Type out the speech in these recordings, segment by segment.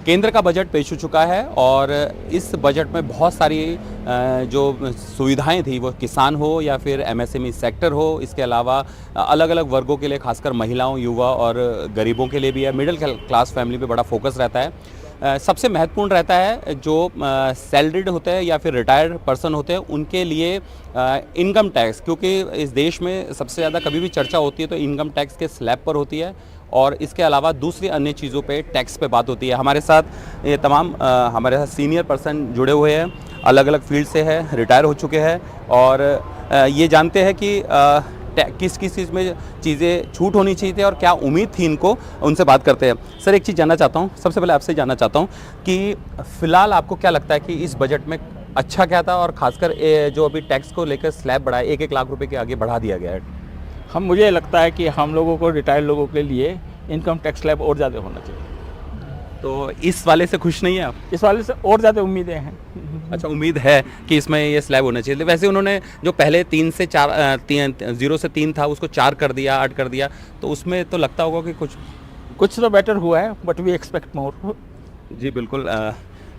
केंद्र का बजट पेश हो चुका है और इस बजट में बहुत सारी जो सुविधाएं थी, वो किसान हो या फिर एमएसएमई सेक्टर हो, इसके अलावा अलग अलग वर्गों के लिए, खासकर महिलाओं, युवा और गरीबों के लिए भी है, मिडिल क्लास फैमिली पे बड़ा फोकस रहता है। सबसे महत्वपूर्ण रहता है जो सैलरीड होते हैं या फिर रिटायर्ड पर्सन होते हैं, उनके लिए इनकम टैक्स, क्योंकि इस देश में सबसे ज़्यादा कभी भी चर्चा होती है तो इनकम टैक्स के स्लैब पर होती है और इसके अलावा दूसरी अन्य चीज़ों पे टैक्स पे बात होती है। हमारे साथ ये तमाम हमारे साथ सीनियर पर्सन जुड़े हुए हैं, अलग अलग फील्ड से है, रिटायर हो चुके हैं और ये जानते हैं कि किस किस चीज़ में चीज़ें छूट होनी चाहिए थी और क्या उम्मीद थी इनको, उनसे बात करते हैं। सर, एक चीज़ जानना चाहता हूँ, सबसे पहले आपसे जानना चाहता हूँ कि फ़िलहाल आपको क्या लगता है कि इस बजट में अच्छा क्या था और ख़ासकर जो अभी टैक्स को लेकर स्लैब बढ़ा है, 1-1 लाख रुपए के आगे बढ़ा दिया गया है। मुझे लगता है कि हम लोगों को, रिटायर्ड लोगों के लिए इनकम टैक्स स्लैब और ज़्यादा होना चाहिए। तो इस वाले से खुश नहीं है आप? इस वाले से और ज़्यादा उम्मीदें हैं। अच्छा, उम्मीद है कि इसमें ये स्लैब होना चाहिए। वैसे उन्होंने जो पहले 0 से 3 था उसको 4 कर दिया, 8 कर दिया, तो उसमें तो लगता होगा कि कुछ तो बेटर हुआ है, बट वी एक्सपेक्ट मोर। जी बिल्कुल,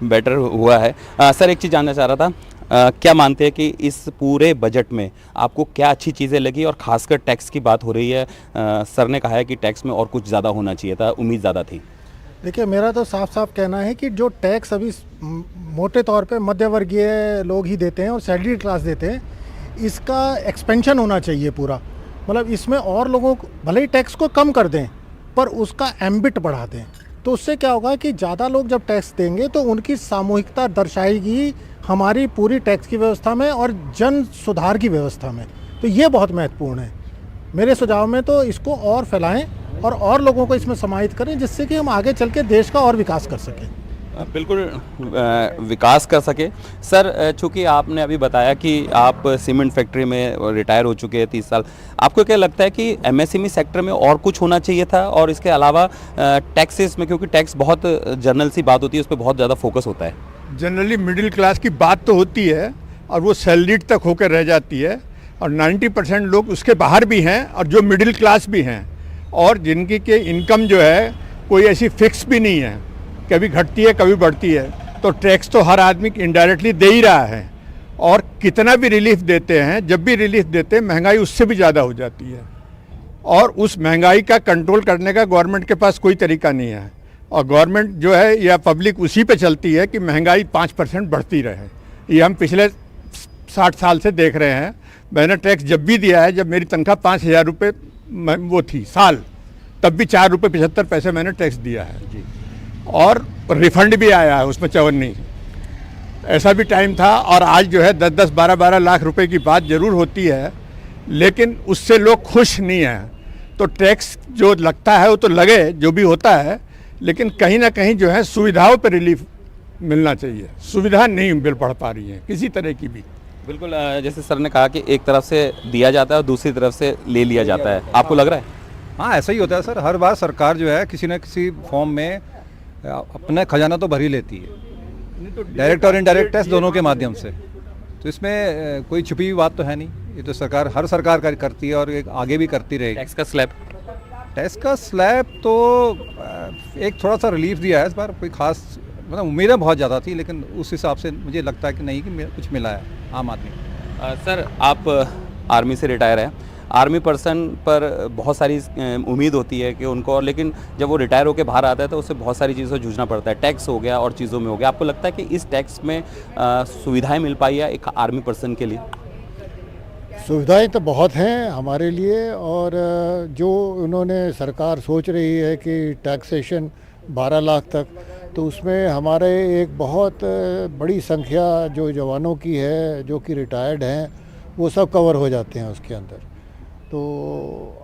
बेटर हुआ है। सर, एक चीज़ जानना चाह रहा था, क्या मानते हैं कि इस पूरे बजट में आपको क्या अच्छी चीज़ें लगी और ख़ासकर टैक्स की बात हो रही है, सर ने कहा है कि टैक्स में और कुछ ज़्यादा होना चाहिए था, उम्मीद ज़्यादा थी। देखिए, मेरा तो साफ साफ कहना है कि जो टैक्स अभी मोटे तौर पे मध्य वर्गीय लोग ही देते हैं और सैलरी क्लास देते हैं, इसका एक्सपेंशन होना चाहिए पूरा। मतलब इसमें और लोगों को भले ही टैक्स को कम कर दें पर उसका एम्बिट बढ़ा दें, तो उससे क्या होगा कि ज़्यादा लोग जब टैक्स देंगे तो उनकी सामूहिकता दर्शाएगी हमारी पूरी टैक्स की व्यवस्था में और जन सुधार की व्यवस्था में। तो ये बहुत महत्वपूर्ण है। मेरे सुझाव में तो इसको और फैलाएं और लोगों को इसमें समाहित करें, जिससे कि हम आगे चल के देश का और विकास कर सकें। बिल्कुल, विकास कर सके। सर, चूँकि आपने अभी बताया कि आप सीमेंट फैक्ट्री में रिटायर हो चुके हैं 30 साल, आपको क्या लगता है कि एमएसएमई सेक्टर में और कुछ होना चाहिए था और इसके अलावा टैक्सेस में, क्योंकि टैक्स बहुत जनरल सी बात होती है, उस पर बहुत ज़्यादा फोकस होता है। जनरली मिडिल क्लास की बात तो होती है और वो सैलरीड तक होकर रह जाती है और 90% लोग उसके बाहर भी हैं और जो मिडिल क्लास भी हैं और जिनकी के इनकम जो है कोई ऐसी फिक्स भी नहीं है, कभी घटती है कभी बढ़ती है, तो टैक्स तो हर आदमी इनडायरेक्टली दे ही रहा है और कितना भी रिलीफ देते हैं, जब भी रिलीफ देते हैं महंगाई उससे भी ज़्यादा हो जाती है और उस महंगाई का कंट्रोल करने का गवर्नमेंट के पास कोई तरीका नहीं है और गवर्नमेंट जो है या पब्लिक उसी पे चलती है कि महंगाई 5% बढ़ती रहे। ये हम पिछले 60 साल से देख रहे हैं। मैंने टैक्स जब भी दिया है, जब मेरी तनख्वाह 5,000 रुपये वो थी साल, तब भी 4 रुपये 75 पैसे मैंने टैक्स दिया है जी, और रिफंड भी आया है उसमें 54। ऐसा भी टाइम था और आज जो है 10-10, 12-12 लाख रुपए की बात ज़रूर होती है, लेकिन उससे लोग खुश नहीं हैं। तो टैक्स जो लगता है वो तो लगे, जो भी होता है, लेकिन कहीं ना कहीं जो है सुविधाओं पर रिलीफ मिलना चाहिए। सुविधा नहीं मिल पड़ पा रही है किसी तरह की भी। बिल्कुल, जैसे सर ने कहा कि एक तरफ से दिया जाता है और दूसरी तरफ से ले लिया जाता है, आपको लग रहा है? हाँ, ऐसा ही होता है सर। हर बार सरकार जो है किसी न किसी फॉर्म में अपना खजाना तो भर ही लेती है, डायरेक्ट और इनडायरेक्ट टैक्स दोनों के माध्यम से। तो इसमें कोई छुपी हुई बात तो है नहीं, ये तो सरकार, हर सरकार करती है और आगे भी करती रहेगी। टैक्स का स्लैब तो एक थोड़ा सा रिलीफ दिया है इस बार, कोई खास मतलब उम्मीदें बहुत ज़्यादा थी, लेकिन उस हिसाब से मुझे लगता है कि नहीं कि कुछ मिला है आम आदमी। सर, आप आर्मी से रिटायर हैं, आर्मी पर्सन पर बहुत सारी उम्मीद होती है कि उनको, लेकिन जब वो रिटायर होकर बाहर आता है तो उससे बहुत सारी चीज़ों से जूझना पड़ता है, टैक्स हो गया और चीज़ों में हो गया। आपको लगता है कि इस टैक्स में सुविधाएं मिल पाई है एक आर्मी पर्सन के लिए? सुविधाएं तो बहुत हैं हमारे लिए, और जो उन्होंने सरकार सोच रही है कि टैक्सेशन 12 लाख तक, तो उसमें हमारे एक बहुत बड़ी संख्या जो जवानों की है, जो कि रिटायर्ड हैं, वो सब कवर हो जाते हैं उसके अंदर। तो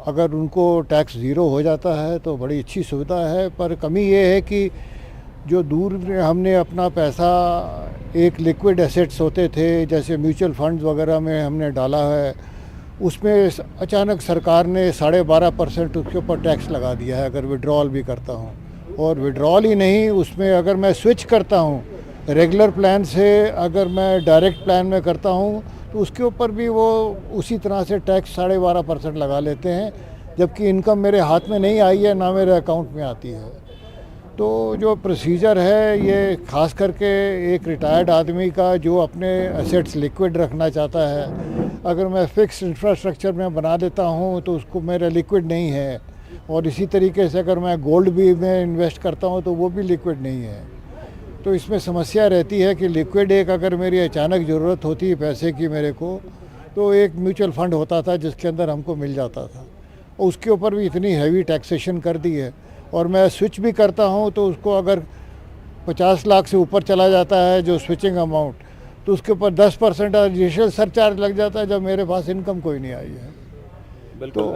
अगर उनको टैक्स ज़ीरो हो जाता है तो बड़ी अच्छी सुविधा है, पर कमी ये है कि जो दूर में हमने अपना पैसा एक लिक्विड एसेट्स होते थे, जैसे म्यूचुअल फंड्स वगैरह में हमने डाला है, उसमें अचानक सरकार ने 12.5% उसके ऊपर टैक्स लगा दिया है अगर विड्रॉल भी करता हूँ। और विड्रॉल ही नहीं, उसमें अगर मैं स्विच करता हूँ रेगुलर प्लान से, अगर मैं डायरेक्ट प्लान में करता हूँ, तो उसके ऊपर भी वो उसी तरह से टैक्स 12.5% लगा लेते हैं, जबकि इनकम मेरे हाथ में नहीं आई है, ना मेरे अकाउंट में आती है। तो जो प्रोसीजर है ये खास करके एक रिटायर्ड आदमी का जो अपने एसेट्स लिक्विड रखना चाहता है, अगर मैं फिक्स इंफ्रास्ट्रक्चर में बना देता हूँ तो उसको मेरा लिक्विड नहीं है, और इसी तरीके से अगर मैं गोल्ड भी में इन्वेस्ट करता हूँ तो वो भी लिक्विड नहीं है। तो इसमें समस्या रहती है कि लिक्विड एक अगर मेरी अचानक ज़रूरत होती है पैसे की मेरे को, तो एक म्यूचुअल फंड होता था जिसके अंदर हमको मिल जाता था, और उसके ऊपर भी इतनी हैवी टैक्सेशन कर दी है। और मैं स्विच भी करता हूँ तो उसको अगर 50 लाख से ऊपर चला जाता है जो स्विचिंग अमाउंट, तो उसके ऊपर 10% इनिशियल सरचार्ज लग जाता है, जब मेरे पास इनकम कोई नहीं आई है। बिल्कुल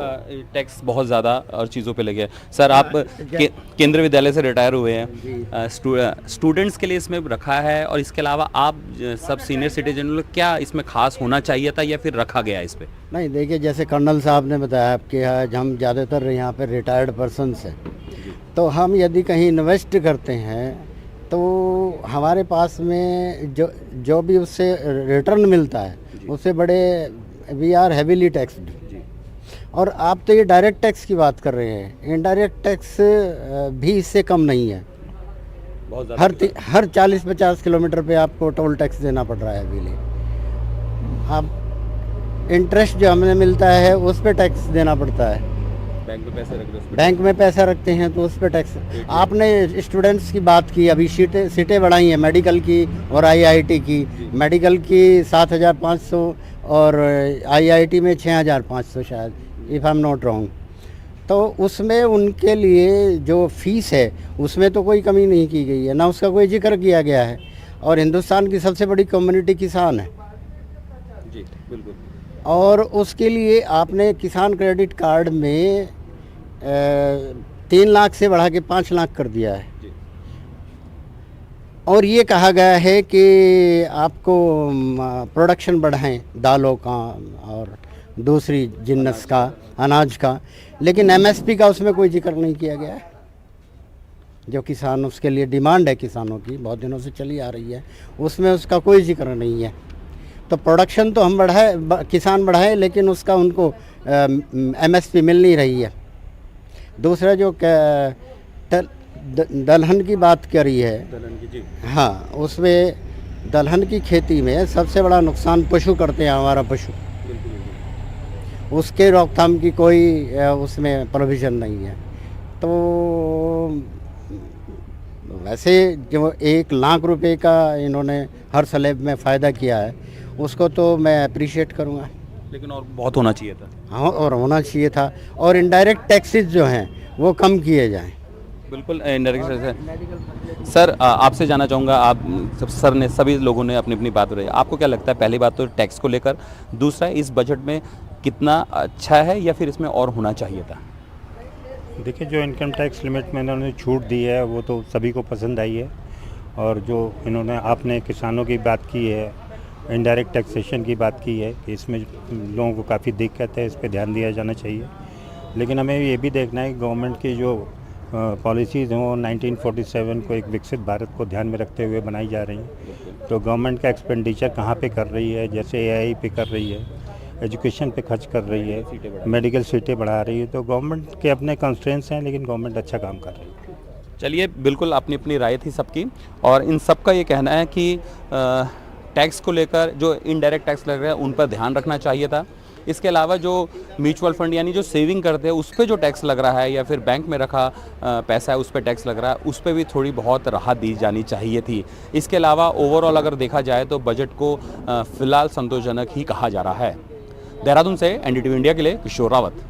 टैक्स बहुत ज़्यादा और चीज़ों पे लगे हैं। सर आप केंद्रीय विद्यालय से रिटायर हुए हैं, स्टूडेंट्स के लिए इसमें रखा है, और इसके अलावा आप सब सीनियर सिटीजन क्या इसमें खास होना चाहिए था या फिर रखा गया इस पे? नहीं, देखिए जैसे कर्नल साहब ने बताया आपके आज हम ज़्यादातर यहाँ पे रिटायर्ड पर्सनस हैं, तो हम यदि कहीं इन्वेस्ट करते हैं तो हमारे पास में जो भी उससे रिटर्न मिलता है उससे बड़े वी आर हैवीली टैक्सड। और आप तो ये डायरेक्ट टैक्स की बात कर रहे हैं, इनडायरेक्ट टैक्स भी इससे कम नहीं है। बहुत हर 40-50 किलोमीटर पे आपको टोल टैक्स देना पड़ रहा है अभी लिए। आप इंटरेस्ट जो हमें मिलता है उस पर टैक्स देना पड़ता है। बैंक में पैसा रखते हैं तो उस पर टैक्स। आपने स्टूडेंट्स की बात की, अभी सीटें बढ़ाई हैं मेडिकल की और आईआईटी की। मेडिकल की 7,500 और आईआईटी में 6,500 शायद, if I am not wrong. तो उसमें उनके लिए जो फीस है उसमें तो कोई कमी नहीं की गई है, ना उसका कोई जिक्र किया गया है। और हिंदुस्तान की सबसे बड़ी कम्युनिटी किसान है जी, बिल्कुल। और उसके लिए आपने किसान क्रेडिट कार्ड में 3 लाख से बढ़ा के 5 लाख कर दिया है। और ये कहा गया है कि आपको प्रोडक्शन बढ़ाएं दालों का और दूसरी जिन्नस का, अनाज का, लेकिन एमएसपी का उसमें कोई जिक्र नहीं किया गया है। जो किसान, उसके लिए डिमांड है किसानों की, बहुत दिनों से चली आ रही है, उसमें उसका कोई जिक्र नहीं है। तो प्रोडक्शन तो हम बढ़ाए, किसान बढ़ाए, लेकिन उसका उनको एमएसपी मिल नहीं रही है। दूसरा जो दलहन की बात करी है, हाँ, उसमें दलहन की खेती में सबसे बड़ा नुकसान पशु करते हैं, हमारा पशु। उसके रोकथाम की कोई उसमें प्रोविज़न नहीं है। तो वैसे जो 1 लाख रुपए का इन्होंने हर स्लैब में फ़ायदा किया है उसको तो मैं अप्रिशिएट करूँगा, लेकिन और बहुत होना चाहिए था। हाँ, और होना चाहिए था। और इनडायरेक्ट टैक्सेस जो हैं वो कम किए जाएं। बिल्कुल इनडायरेक्ट। सर आपसे जानना चाहूँगा, आप सर ने, सभी लोगों ने अपनी अपनी बात रही, आपको क्या लगता है पहली बात तो टैक्स को लेकर, दूसरा इस बजट में कितना अच्छा है या फिर इसमें और होना चाहिए था? देखिए, जो इनकम टैक्स लिमिट में इन्होंने छूट दी है वो तो सभी को पसंद आई है। और जो इन्होंने, आपने किसानों की बात की है, इनडायरेक्ट टैक्सेशन की बात की है कि इसमें लोगों को काफ़ी दिक्कत है, इस पर ध्यान दिया जाना चाहिए। लेकिन हमें ये भी देखना है कि गवर्नमेंट की जो पॉलिसीज़ हों 1947 को एक विकसित भारत को ध्यान में रखते हुए बनाई जा रही हैं। तो गवर्नमेंट का एक्सपेंडिचर कहाँ पे कर रही है, जैसे एआई पे कर रही है, एजुकेशन पे खर्च कर रही है, मेडिकल सीटें बढ़ा रही है। तो गवर्नमेंट के अपने कंस्ट्रेंट्स हैं, लेकिन गवर्नमेंट अच्छा काम कर रही है। चलिए, बिल्कुल अपनी अपनी राय थी सबकी, और इन सब का ये कहना है कि टैक्स को लेकर जो इनडायरेक्ट टैक्स लग रहा है उन पर ध्यान रखना चाहिए था। इसके अलावा जो म्यूचुअल फंड यानी जो सेविंग करते हैं उस पर जो टैक्स लग रहा है, या फिर बैंक में रखा पैसा है उस पर टैक्स लग रहा है, उस पर भी थोड़ी बहुत राहत दी जानी चाहिए थी। इसके अलावा ओवरऑल अगर देखा जाए तो बजट को फिलहाल संतोषजनक ही कहा जा रहा है। देहरादून से एनडीटीवी इंडिया के लिए किशोर रावत।